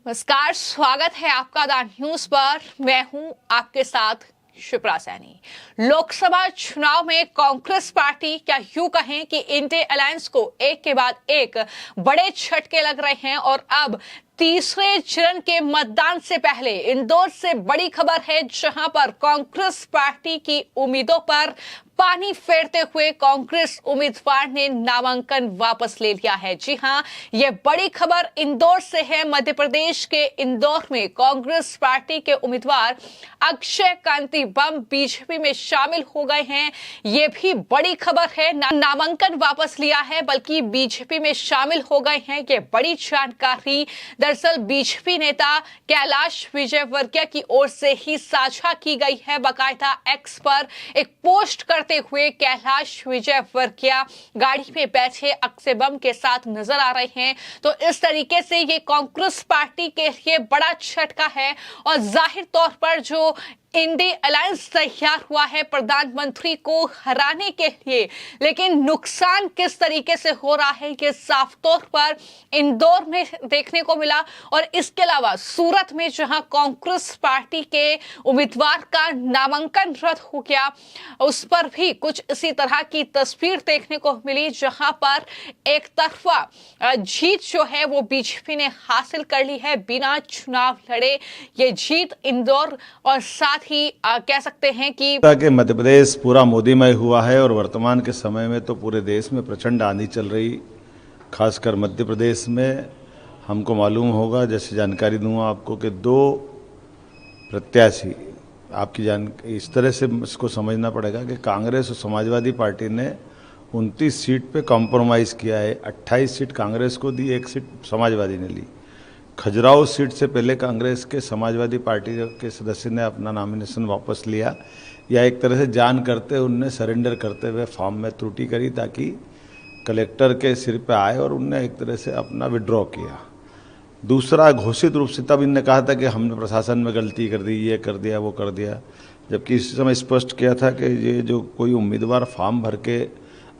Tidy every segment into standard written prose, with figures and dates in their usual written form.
नमस्कार, स्वागत है आपका द न्यूज पर। मैं हूं आपके साथ शिप्रा सैनी। लोकसभा चुनाव में कांग्रेस पार्टी, क्या यूं कहें कि इंडिया अलायंस को एक के बाद एक बड़े झटके लग रहे हैं और अब तीसरे चरण के मतदान से पहले इंदौर से बड़ी खबर है, जहां पर कांग्रेस पार्टी की उम्मीदों पर पानी फेरते हुए कांग्रेस उम्मीदवार ने नामांकन वापस ले लिया है। जी हां, यह बड़ी खबर इंदौर से है। मध्य प्रदेश के इंदौर में कांग्रेस पार्टी के उम्मीदवार अक्षय कांति बम बीजेपी में शामिल हो गए हैं। यह भी बड़ी खबर है। नामांकन वापस लिया है, बल्कि बीजेपी में शामिल हो गए हैं। यह बड़ी जानकारी दरअसल बीजेपी नेता कैलाश विजयवर्गीय की ओर से ही साझा की गई है। बाकायदा एक्स पर एक पोस्ट करते हुए कैलाश विजयवर्गीय गाड़ी में बैठे अक्षय बम के साथ नजर आ रहे हैं। तो इस तरीके से ये कांग्रेस पार्टी के लिए बड़ा झटका है और जाहिर तौर पर जो इंडिया अलायंस तैयार हुआ है प्रधानमंत्री को हराने के लिए, लेकिन नुकसान किस तरीके से हो रहा है ये साफ तौर पर इंदौर में देखने को मिला। और इसके अलावा सूरत में जहां कांग्रेस पार्टी के उम्मीदवार का नामांकन रद्द हो गया, उस पर भी कुछ इसी तरह की तस्वीर देखने को मिली, जहां पर एक तरफा जीत जो है वो बीजेपी ने हासिल कर ली है बिना चुनाव लड़े। ये जीत इंदौर और साथ ही कह सकते हैं कि मध्य प्रदेश पूरा मोदीमय हुआ है और वर्तमान के समय में तो पूरे देश में प्रचंड आंधी चल रही, खासकर मध्य प्रदेश में। हमको मालूम होगा, जैसे जानकारी दूंगा आपको, कि दो प्रत्याशी आपकी इस तरह से इसको समझना पड़ेगा कि कांग्रेस और समाजवादी पार्टी ने 29 सीट पे कॉम्प्रोमाइज़ किया है। 28 सीट कांग्रेस को दी, 1 सीट समाजवादी ने ली। खजुराहो सीट से पहले कांग्रेस के समाजवादी पार्टी के सदस्य ने अपना नॉमिनेशन वापस लिया, या एक तरह से जान करते उनने सरेंडर करते हुए फॉर्म में त्रुटि करी ताकि कलेक्टर के सिर पे आए, और उनने एक तरह से अपना विड्रॉ किया। दूसरा, घोषित रूप से तब इनने कहा था कि हमने प्रशासन में गलती कर दी, ये कर दिया, वो कर दिया, जबकि इस समय स्पष्ट किया था कि ये जो कोई उम्मीदवार फॉर्म भर के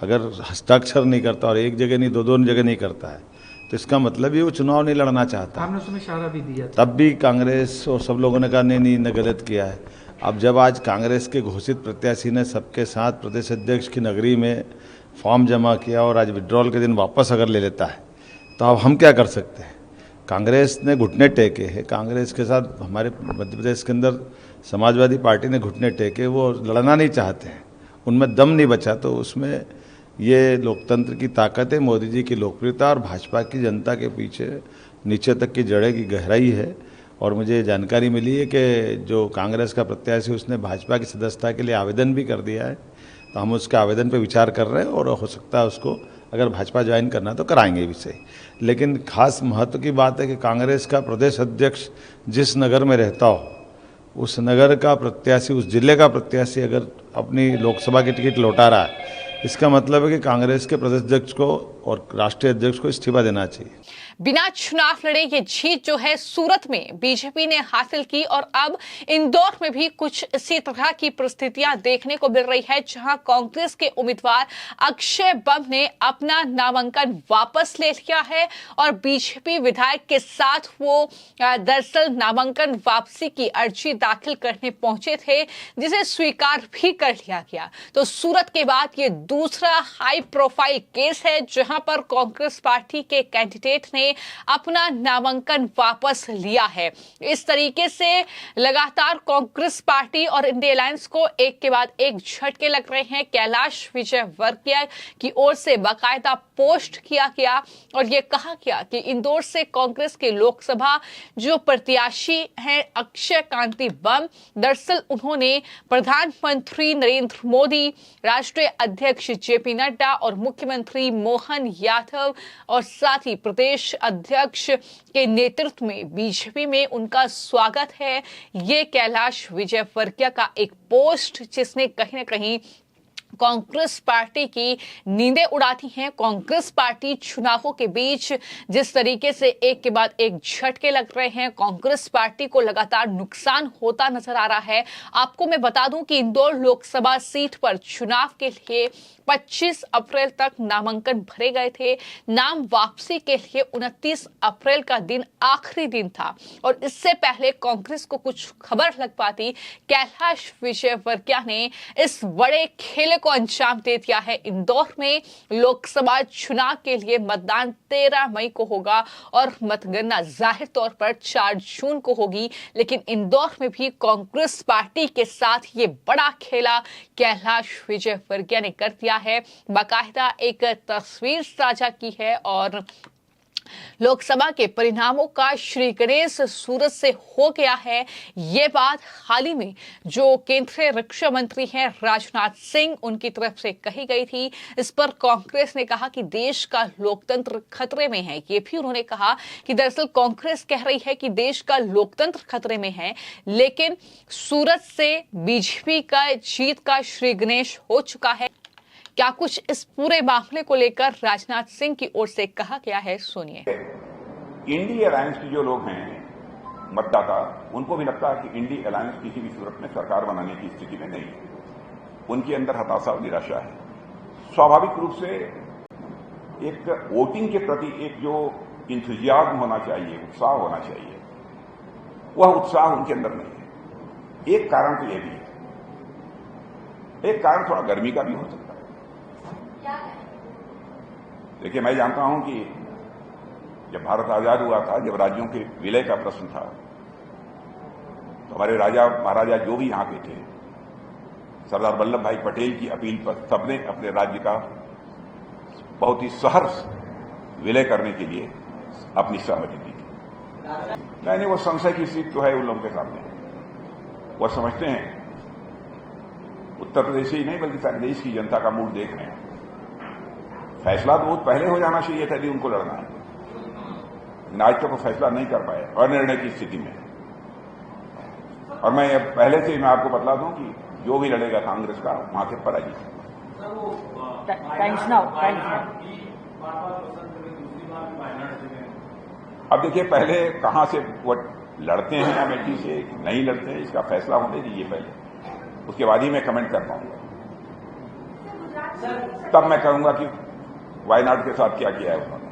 अगर हस्ताक्षर नहीं करता और एक जगह नहीं दो जगह नहीं करता है, तो इसका मतलब ये वो चुनाव नहीं लड़ना चाहता। हमने उसमें इशारा भी दिया था। तब भी कांग्रेस और सब लोगों ने कहा नहीं इन्हें गलत किया है। अब जब आज कांग्रेस के घोषित प्रत्याशी ने सबके साथ प्रदेश अध्यक्ष की नगरी में फॉर्म जमा किया और आज विड्रॉल के दिन वापस अगर ले लेता है, तो अब हम क्या कर सकते हैं। कांग्रेस ने घुटने टेके हैं, कांग्रेस के साथ हमारे मध्य प्रदेश के अंदर समाजवादी पार्टी ने घुटने टेके, वो लड़ना नहीं चाहते हैं, उनमें दम नहीं बचा। तो उसमें ये लोकतंत्र की ताकत है, मोदी जी की लोकप्रियता और भाजपा की जनता के पीछे नीचे तक की जड़ें की गहराई है। और मुझे जानकारी मिली है कि जो कांग्रेस का प्रत्याशी उसने भाजपा की सदस्यता के लिए आवेदन भी कर दिया है, तो हम उसके आवेदन पर विचार कर रहे हैं और हो सकता है उसको अगर भाजपा ज्वाइन करना तो कराएंगे भी सही। लेकिन खास महत्व की बात है कि कांग्रेस का प्रदेश अध्यक्ष जिस नगर में रहता हो, उस नगर का प्रत्याशी, उस जिले का प्रत्याशी अगर अपनी लोकसभा की टिकट लौटा रहा है, इसका मतलब है कि कांग्रेस के प्रदेश अध्यक्ष को और राष्ट्रीय अध्यक्ष को इस्तीफा देना चाहिए। बिना चुनाव लड़े ये जीत जो है सूरत में बीजेपी ने हासिल की और अब इंदौर में भी कुछ इसी तरह की परिस्थितियां देखने को मिल रही है, जहां कांग्रेस के उम्मीदवार अक्षय बम ने अपना नामांकन वापस ले लिया है और बीजेपी विधायक के साथ वो दरअसल नामांकन वापसी की अर्जी दाखिल करने पहुंचे थे, जिसे स्वीकार भी कर लिया गया। तो सूरत के बाद ये दूसरा हाई प्रोफाइल केस है जहां पर कांग्रेस पार्टी के कैंडिडेट ने अपना नामांकन वापस लिया है। इस तरीके से लगातार कांग्रेस पार्टी और इंडिया अलायंस को एक के बाद एक झटके लग रहे हैं। कैलाश विजयवर्गीय की ओर से बाकायदा पोस्ट किया गया और यह कहा गया कि इंदौर से कांग्रेस के लोकसभा जो प्रत्याशी हैं अक्षय कांति बम, दरअसल उन्होंने प्रधानमंत्री नरेंद्र मोदी, राष्ट्रीय अध्यक्ष जेपी नड्डा और मुख्यमंत्री मोहन यादव और साथ ही प्रदेश अध्यक्ष के नेतृत्व में बीजेपी में उनका स्वागत है। ये कैलाश विजयवर्गीय का एक पोस्ट जिसने कहीं ना कहीं कांग्रेस पार्टी की नींदें उड़ाती हैं। कांग्रेस पार्टी चुनावों के बीच जिस तरीके से एक के बाद एक झटके लग रहे हैं, कांग्रेस पार्टी को लगातार नुकसान होता नजर आ रहा है। आपको मैं बता दूं कि इंदौर लोकसभा सीट पर चुनाव के लिए 25 अप्रैल तक नामांकन भरे गए थे। नाम वापसी के लिए 29 अप्रैल का दिन आखिरी दिन था और इससे पहले कांग्रेस को कुछ खबर लग पाती, कैलाश विजयवर्गीय ने इस बड़े खेल को अंजाम दे दिया है। इंदौर में लोकसभा चुनाव के लिए मतदान 13 मई को होगा और मतगणना जाहिर तौर पर 4 जून को होगी, लेकिन इंदौर में भी कांग्रेस पार्टी के साथ ये बड़ा खेला कैलाश विजयवर्गीय ने कर दिया है। बाकायदा एक तस्वीर साझा की है और लोकसभा के परिणामों का श्री गणेश सूरत से हो गया है। ये बात हाल ही में जो केंद्रीय रक्षा मंत्री हैं राजनाथ सिंह, उनकी तरफ से कही गई थी। इस पर कांग्रेस ने कहा कि देश का लोकतंत्र खतरे में है। ये भी उन्होंने कहा कि दरअसल कांग्रेस कह रही है कि देश का लोकतंत्र खतरे में है, लेकिन सूरत से बीजेपी का जीत का श्री गणेश हो चुका है। क्या कुछ इस पूरे मामले को लेकर राजनाथ सिंह की ओर से कहा गया है, सुनिए। इंडी अलायंस के जो लोग हैं मतदाता, उनको भी लगता है कि इंडी अलायंस किसी भी सूरत में सरकार बनाने की स्थिति में नहीं है। उनके अंदर हताशा और निराशा है। स्वाभाविक रूप से एक वोटिंग के प्रति एक जो इंथुजियाज्म होना चाहिए, उत्साह होना चाहिए, वह उत्साह उनके अंदर नहीं है। एक कारण तो यह भी है, एक कारण थोड़ा गर्मी का भी हो सकता है। देखिए, मैं जानता हूं कि जब भारत आजाद हुआ था, जब राज्यों के विलय का प्रश्न था, तो हमारे राजा महाराजा जो भी यहां के थे, सरदार वल्लभ भाई पटेल की अपील पर सबने अपने राज्य का बहुत ही सहर्ष विलय करने के लिए अपनी सहमति दी थी। मैंने वो संशय की सीट तो है उन लोगों के सामने। वह समझते हैं, उत्तर प्रदेश ही नहीं बल्कि सारे देश की जनता का मूड देख रहे हैं। फैसला तो बहुत पहले हो जाना चाहिए था यदि उनको लड़ना है, लेकिन आज तक वो फैसला नहीं कर पाए, अनिर्णय की स्थिति में। और मैं पहले से मैं आपको बतला दूं कि जो भी लड़ेगा कांग्रेस का, वहां से पराजित। अब देखिए, पहले कहां से वो लड़ते हैं अमेठी से नहीं लड़ते हैं, इसका फैसला होने दीजिए पहले, उसके बाद ही मैं कमेंट कर पाऊंगा। तब मैं कहूंगा कि वायनाड के साथ क्या किया है उन्होंने।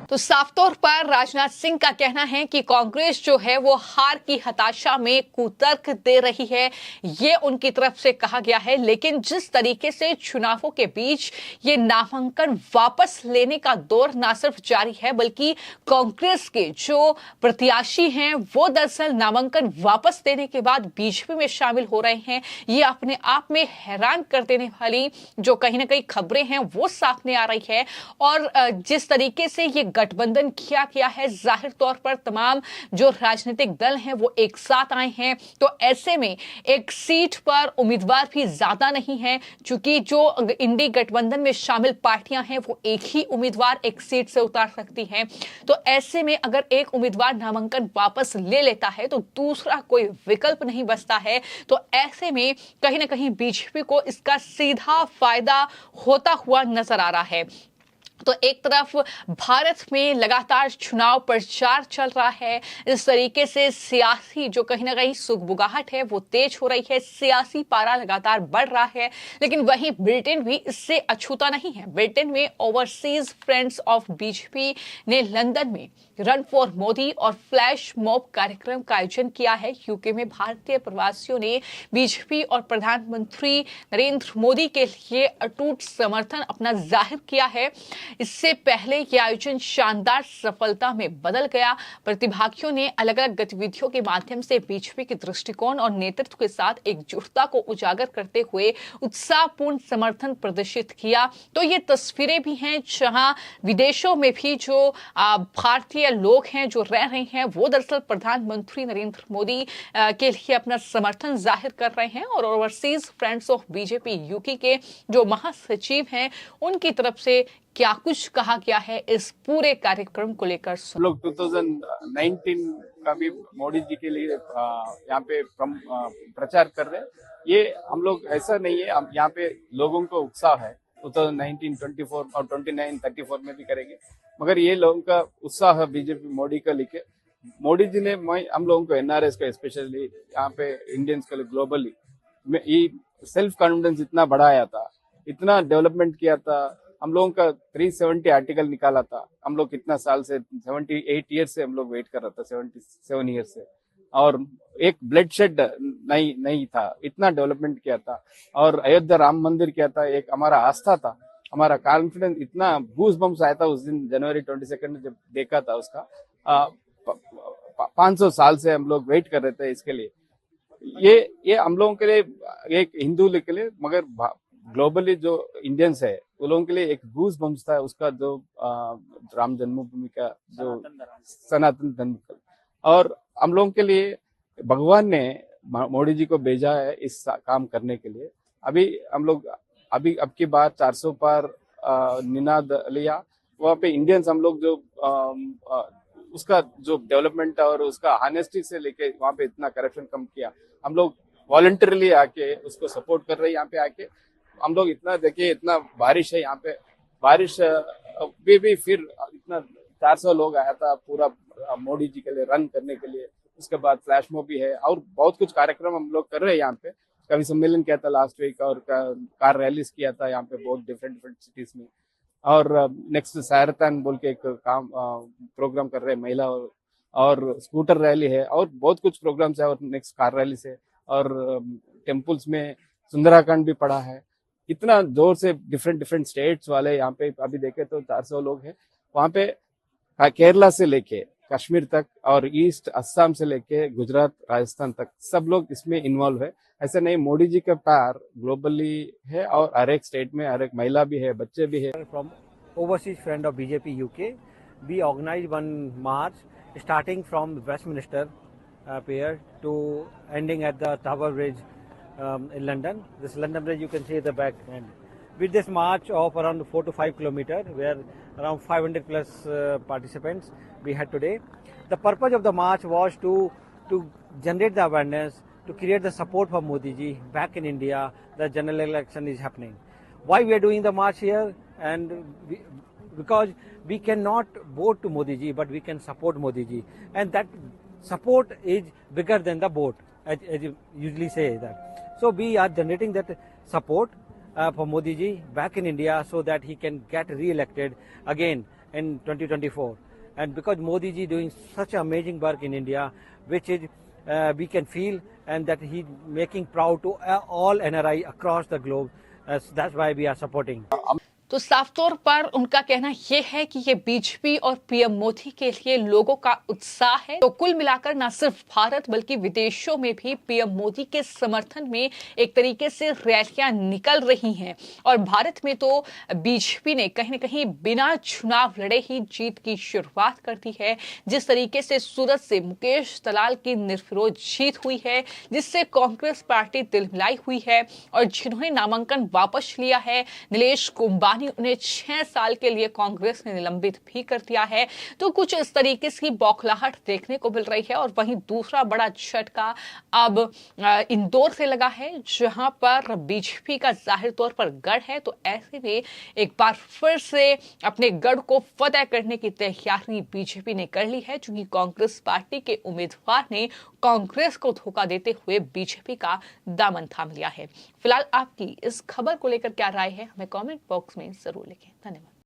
तो साफ तौर पर राजनाथ सिंह का कहना है कि कांग्रेस जो है वो हार की हताशा में कुतर्क दे रही है, ये उनकी तरफ से कहा गया है। लेकिन जिस तरीके से चुनावों के बीच ये नामांकन वापस लेने का दौर न सिर्फ जारी है, बल्कि कांग्रेस के जो प्रत्याशी हैं वो दरअसल नामांकन वापस देने के बाद बीजेपी में शामिल हो रहे हैं। ये अपने आप में हैरान कर देने वाली जो कहीं ना कहीं खबरें हैं वो सामने आ रही है। और जिस तरीके से ये गठबंधन किया गया है, जाहिर तौर पर तमाम जो राजनीतिक दल हैं वो एक साथ आए हैं, तो ऐसे में एक सीट पर उम्मीदवार भी ज्यादा नहीं है, क्योंकि जो इंडी गठबंधन में शामिल पार्टियां हैं वो एक ही उम्मीदवार एक सीट से उतार सकती हैं। तो ऐसे में अगर एक उम्मीदवार नामांकन वापस ले लेता है तो दूसरा कोई विकल्प नहीं बचता है। तो ऐसे में कहीं ना कहीं बीजेपी को इसका सीधा फायदा होता हुआ नजर आ रहा है। तो एक तरफ भारत में लगातार चुनाव प्रचार चल रहा है, इस तरीके से सियासी जो कहीं ना कहीं सुगबुगाहट है वो तेज हो रही है, सियासी पारा लगातार बढ़ रहा है। लेकिन वहीं ब्रिटेन भी इससे अछूता नहीं है। ब्रिटेन में ओवरसीज फ्रेंड्स ऑफ बीजेपी ने लंदन में रन फॉर मोदी और फ्लैश मॉब कार्यक्रम का आयोजन किया है। यूके में भारतीय प्रवासियों ने बीजेपी और प्रधानमंत्री नरेंद्र मोदी के लिए अटूट समर्थन अपना जाहिर किया है। इससे पहले यह आयोजन शानदार सफलता में बदल गया। प्रतिभागियों ने अलग अलग गतिविधियों के माध्यम से बीजेपी के दृष्टिकोण और नेतृत्व के साथ एकजुटता को उजागर करते हुए उत्साहपूर्ण समर्थन प्रदर्शित किया। तो ये तस्वीरें भी हैं जहां विदेशों में भी जो भारतीय लोग हैं जो रह रहे हैं वो दरअसल प्रधानमंत्री नरेंद्र मोदी के लिए अपना समर्थन जाहिर कर रहे हैं। और overseas friends of BJP UK के जो महासचिव हैं उनकी तरफ से क्या कुछ कहा गया है इस पूरे कार्यक्रम को लेकर हम लोग 2019 का भी मोदी जी के लिए यहाँ पे प्रचार कर रहे हैं। ये हम लोग ऐसा नहीं है, हम यहाँ पे लोगों को उत्साह है 2019, 24 और 29, 34 में भी करेंगे, मगर ये लोगों का उत्साह है बीजेपी मोदी का लेके। मोदी जी ने हम लोगों को एनआरएस का स्पेशली यहाँ पे इंडियंस के लिए ग्लोबली ये सेल्फ कॉन्फिडेंस इतना बढ़ाया था, इतना डेवलपमेंट किया था। हम लोगों का 370 आर्टिकल निकाला था। हम लोग कितना साल से 78 ईयर्स से हम लोग वेट कर रहा था, 77 ईयर्स से, और एक ब्लड शेड नहीं था, इतना डेवलपमेंट किया था। और अयोध्या राम मंदिर किया था, एक हमारा आस्था था, हमारा कॉन्फिडेंस, इतना गूज बम्स आया था उस दिन जनवरी 22 जब देखा था उसका। 500 साल से हम लोग वेट कर रहे थे इसके लिए। ये हम लोगों के लिए, एक हिंदू के लिए, मगर ग्लोबली जो इंडियंस है उन लोगों के लिए एक गूज बम्स था उसका, जो राम जन्मभूमि का जो सनातन धर्म। और हम लोगों के लिए भगवान ने मोदी जी को भेजा है इस काम करने के लिए। अभी हम लोग अब की बार 400 पार निनाद लिया, वहाँ पे इंडियंस हम लोग जो उसका जो डेवलपमेंट और उसका ऑनेस्टी से लेके वहाँ पे इतना करप्शन कम किया, हम लोग वॉलंटरली आके उसको सपोर्ट कर रहे हैं। यहाँ पे आके हम लोग इतना देखिए, इतना बारिश है यहाँ पे, बारिश भी फिर इतना 400 लोग आया था पूरा मोदी जी के लिए रन करने के लिए। उसके बाद फ्लैश मॉब भी है और बहुत कुछ कार्यक्रम हम लोग कर रहे हैं यहाँ पे। कवि सम्मेलन किया था लास्ट वीक और कार रैलीज किया था यहाँ पे बहुत डिफरेंट सिटीज में। और नेक्स्ट सैरथन बोल के एक काम प्रोग्राम कर रहे हैं महिला, और स्कूटर रैली है और बहुत कुछ प्रोग्राम्स है। और नेक्स्ट कार रैली से और टेम्पल्स में सुंदराकांड भी पड़ा है। इतना जोर से डिफरेंट स्टेट्स वाले यहाँ पे अभी देखे तो 400 लोग हैं वहाँ पे, केरला से लेके कश्मीर तक और ईस्ट असम से लेके गुजरात राजस्थान तक सब लोग इसमें इन्वॉल्व है। ऐसा नहीं, मोदी जी का प्यार ग्लोबली है और हर एक स्टेट में हर एक महिला भी है, बच्चे भी है। From overseas friend of BJP UK, we organized one march starting from Westminster Pier to ending at the Tower Bridge in London. This London Bridge you can see at the back end. With this march of around 4 to 5 kilometers, where around 500 plus participants we had today. The purpose of the march was to generate the awareness, to create the support for Modi ji back in India. The general election is happening. Why we are doing the march here? And because we cannot vote to Modi ji, but we can support Modi ji, and that support is bigger than the vote, as you usually say that. So we are generating that support for Modi ji back in India so that he can get re-elected again in 2024. And because Modi ji doing such amazing work in India, which is we can feel, and that he making proud to all NRI across the globe. That's why we are supporting. तो साफ तौर पर उनका कहना यह है कि ये बीजेपी और पीएम मोदी के लिए लोगों का उत्साह है। तो कुल मिलाकर न सिर्फ भारत बल्कि विदेशों में भी पीएम मोदी के समर्थन में एक तरीके से रैलियां निकल रही हैं। और भारत में तो बीजेपी ने कहीं न कहीं बिना चुनाव लड़े ही जीत की शुरुआत कर दी है। जिस तरीके से सूरत से मुकेश दलाल की निर्विरोध जीत हुई है, जिससे कांग्रेस पार्टी तिलमिलाई हुई है, और जिन्होंने नामांकन वापस लिया है नीलेश कुंभानी, उन्हें 6 साल के लिए कांग्रेस ने निलंबित भी कर दिया है। तो कुछ इस तरीके की बौखलाहट देखने को मिल रही है। और वहीं दूसरा बड़ा झटका अब इंदौर से लगा है, जहां पर बीजेपी का जाहिर तौर पर गढ़ है। तो ऐसे में एक बार फिर से अपने गढ़ को फतेह करने की तैयारी बीजेपी ने कर ली है, क्योंकि कांग्रेस पार्टी के उम्मीदवार ने कांग्रेस को धोखा देते हुए बीजेपी का दामन थाम लिया है। फिलहाल आपकी इस खबर को लेकर क्या राय है, हमें कमेंट बॉक्स में जरूर लिखें। धन्यवाद।